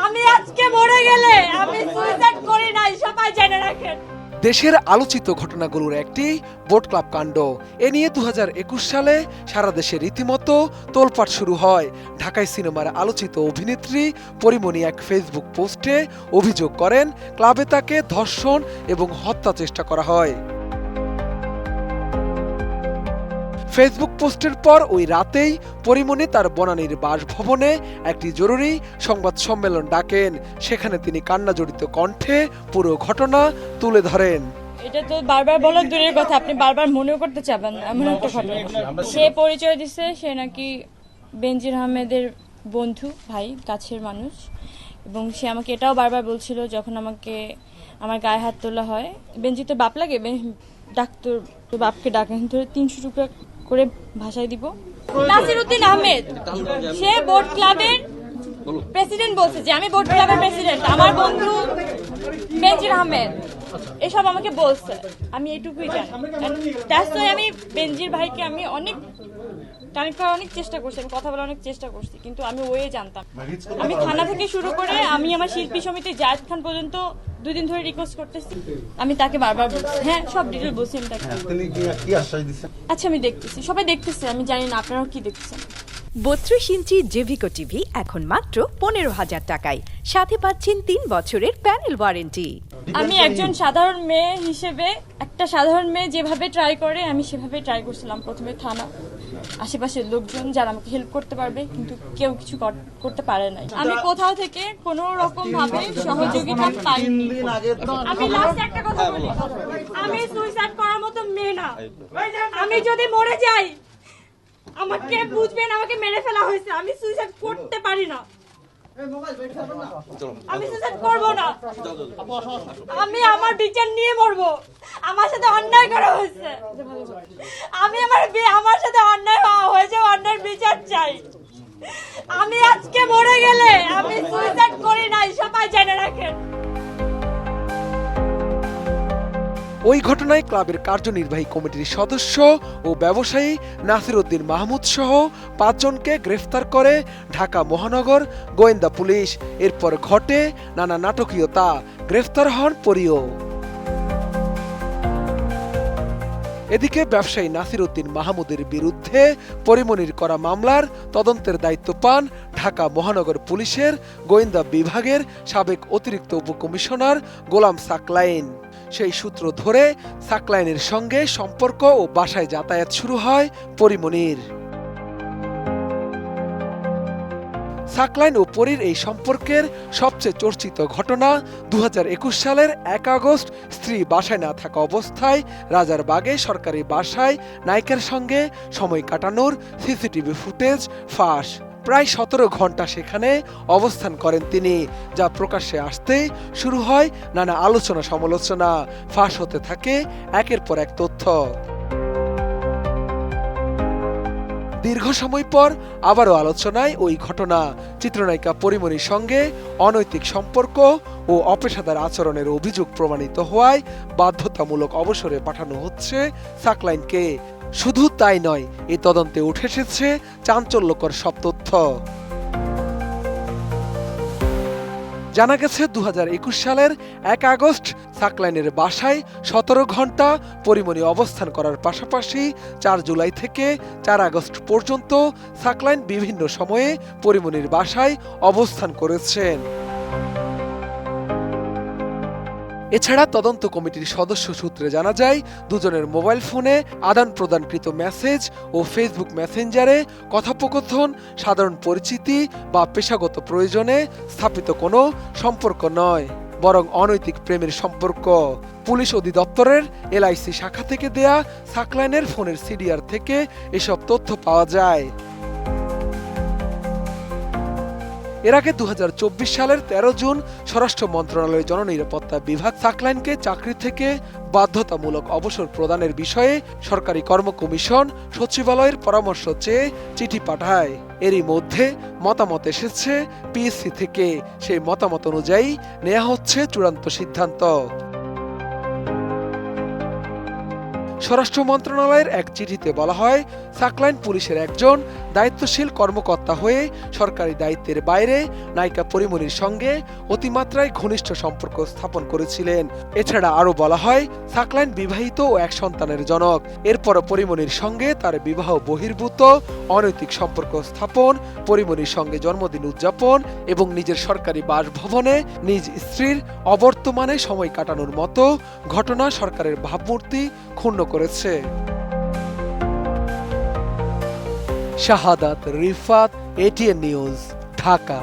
আমি আজকে মরে গেলে আমি সুইসাইড করি নাই, সবাই জেনে রাখেন। দেশের আলোচিত ঘটনাগুলোর একটি বোট ক্লাব কাণ্ড। এ নিয়ে 2021 সালে সারা দেশে রীতিমতো তোলপাড় শুরু হয়। ঢাকায় সিনেমার আলোচিত অভিনেত্রী পরিমণি এক ফেসবুক পোস্টে অভিযোগ করেন ক্লাবে তাকে ধর্ষণ এবং হত্যা চেষ্টা করা হয়। ফেসবুক পোস্টের পর ওই রাতেই পরিমণি তার বনানীর বাসভবনে একটি জরুরি সংবাদ সম্মেলন ডাকেন। সেখানে তিনি কান্নাজড়িত কণ্ঠে পুরো ঘটনা তুলে ধরেন। এটা তো বারবার বলার দূরের কথা, আপনি বারবার মনেও করতে চাবেন এমন একটা ঘটনা। সে পরিচয় দিচ্ছে সে নাকি বেনজির আহমেদের বন্ধু, ভাই, কাছের মানুষ। এবং সে আমাকে এটাও বারবার বলছিল যখন আমাকে আমার গায়ে হাত তোলা হয়, বেনজি তো বাপ লাগে, ডাক্তার তো বাপকে ডাকেন, ধরে 300 টুকরা করে ভাষায় দিব। নাসিরউদ্দিন আহমেদ সে বোট ক্লাবের প্রেসিডেন্ট বলছে যে আমি বোট ক্লাবের প্রেসিডেন্ট, আমার বন্ধু বেনজির আহমেদ এসব আমাকে বলছে, আমি এইটুকুই জানি। আমি বেনজির ভাইকে আমি অনেক কানেক্ট করার অনেক চেষ্টা করছি, আমি কথা বলার অনেক চেষ্টা করছি, কিন্তু আমি ওয়ে জানতাম। আমি থানা থেকে শুরু করে আমি আমার শিল্পী সমিতি জায়েদ খান পর্যন্ত 2 দিন ধরে রিকোয়েস্ট করতেছি। আমি তাকে বারবার বলছি, হ্যাঁ সব ডিটেল বলছি আমি তাকে। আচ্ছা আমি দেখতেছি, সবাই দেখতেছে, আমি জানি না আপনারাও কি দেখতেছেন। 32 ইঞ্চি জেভিকো টিভি এখন মাত্র 15,000 টাকায়, সাথে পাচ্ছেন 3 বছরের প্যানেল ওয়ারেন্টি। আমি একজন সাধারণ মেয়ে হিসেবে, একটা সাধারণ মেয়ে যেভাবে ট্রাই করে আমি সেভাবে ট্রাই করছিলাম। প্রথমে থানা, আশেপাশের লোকজন যারা আমাকে হেল্প করতে পারবে, কিন্তু কেউ কিছু করতে পারে নাই। আমি কোথাও থেকে কোনো রকম ভাবে সহযোগিতা পাইনি। আমি লাস্ট একটা কথা বলি, আমি সুইসাইড করার মতো মেয়ে না। আমি যদি মরে যাই আমাকে বুঝবেন, আমাকে মেরে ফেলা হয়েছে, আমি সুইসাইড করতে পারি না, আমি সুইসাইড করব না। আমি আমার বিচার নিয়ে মরবো। আমার সাথে অন্যায় করা হয়েছে, আমি আমার সাথে অন্যায় হয়েছে, অন্যায় বিচার চাই। আমি আজকে মরে গেলে আমি সুইসাইড করি নাই, সবাই জেনে রাখেন। ওই ঘটনায় ক্লাবের কার্যনির্বাহী কমিটির সদস্য ও ব্যবসায়ী নাসিরউদ্দিন মাহমুদ সহ 5 জনকে গ্রেফতার করে ঢাকা মহানগর গোয়েন্দা পুলিশ। এরপর ঘটে নানা নাটকীয়তা, গ্রেফতার হন পরিও। এদিকে ব্যবসায়ী নাসিরউদ্দিন মাহমুদের বিরুদ্ধে পরিমণির করা মামলার তদন্তের দায়িত্ব পান ঢাকা মহানগর পুলিশের গোয়েন্দা বিভাগের সাবেক অতিরিক্ত উপকমিশনার গোলাম সাকলাইন। সেই সূত্র ধরে সাকলাইনের সঙ্গে সম্পর্ক ও বাসায় যাতায়াত শুরু হয় পরিমণির। সাকলাইন ও পরীর এই সম্পর্কের সবচেয়ে চর্চিত ঘটনা 2021 সালের 1 আগস্ট স্ত্রী বাসায় না থাকা অবস্থায় রাজারবাগে সরকারি বাসায় নায়িকার সঙ্গে সময় কাটানোর সিসিটিভি ফুটেজ ফাঁস। প্রায় 17 ঘন্টা সেখানে অবস্থান করেন তিনি, যা প্রকাশ্যে আসতেই শুরু হয় নানা আলোচনা সমালোচনা। ফাঁস হতে থাকে একের পর এক তথ্য। দীর্ঘ সময় পর আবারও আলোচনায় ওই ঘটনা। চিত্রনায়িকা পরিমণির সঙ্গে অনৈতিক সম্পর্ক ও অপেশাদার আচরণের অভিযোগ প্রমাণিত হওয়ায় বাধ্যতামূলক অবসরে পাঠানো হচ্ছে সাকলাইনকে। শুধু তাই নয়, এই তদন্তে উঠে এসেছে চাঞ্চল্যকর সব তথ্য। জানা গেছে 2021 সালের 1 আগস্ট সাকলাইনের বাসায় 17 ঘন্টা পরিমণি অবস্থান করার পাশাপাশি 4 জুলাই থেকে 4 আগস্ট পর্যন্ত সাকলাইন বিভিন্ন সময়ে পরিমণির বাসায় অবস্থান করেছেন। এছাড়া তদন্ত কমিটির সদস্য সূত্রে জানা যায়, দুজনের মোবাইল ফোনে আদান প্রদানকৃত মেসেজ ও ফেসবুক মেসেঞ্জারে কথোপকথন সাধারণ পরিচিতি বা পেশাগত প্রয়োজনে স্থাপিত কোনো সম্পর্ক নয়, বরং অনৈতিক প্রেমের সম্পর্ক। পুলিশ অধিদপ্তরের LIC শাখা থেকে দেয়া সাকলাইনের ফোনের সিডিআর থেকে এসব তথ্য পাওয়া যায়। এর আগে 2024 সালের 13 জুন স্বরাষ্ট্র মন্ত্রণালয়ের জননিরাপত্তা বিভাগ সাকলাইনকে চাকরি থেকে বাধ্যতামূলক অবসর প্রদানের বিষয়ে সরকারি কর্ম কমিশন সচিবালয়ের পরামর্শ চেয়ে চিঠি পাঠায়। এরই মধ্যে মতামত এসেছে PSC থেকে। সেই মতামত অনুযায়ী নেওয়া হচ্ছে চূড়ান্ত সিদ্ধান্ত। স্বরাষ্ট্র মন্ত্রণালয়ের এক চিঠিতে বলা হয়, সাকলাইন পুলিশের একজন দায়িত্বশীল কর্মকর্তা হয়ে সরকারি দায়িত্বের বাইরে নায়িকা পরীমনির সঙ্গে অতিমাত্রায় ঘনিষ্ঠ সম্পর্ক স্থাপন করেছিলেন। এছাড়া আরও বলা হয়, সাকলাইন বিবাহিত ও এক সন্তানের জনক। এরপরও পরীমনির সঙ্গে তার বিবাহ বহির্ভূত অনৈতিক সম্পর্ক স্থাপন, পরীমনির সঙ্গে জন্মদিন উদযাপন এবং নিজের সরকারি বাসভবনে নিজ স্ত্রীর অবর্তমানে সময় কাটানোর মতো ঘটনা সরকারের ভাবমূর্তি ক্ষুণ্ণ করেছে। শাহাদাত রিফাত, এটিএন নিউজ, ঢাকা।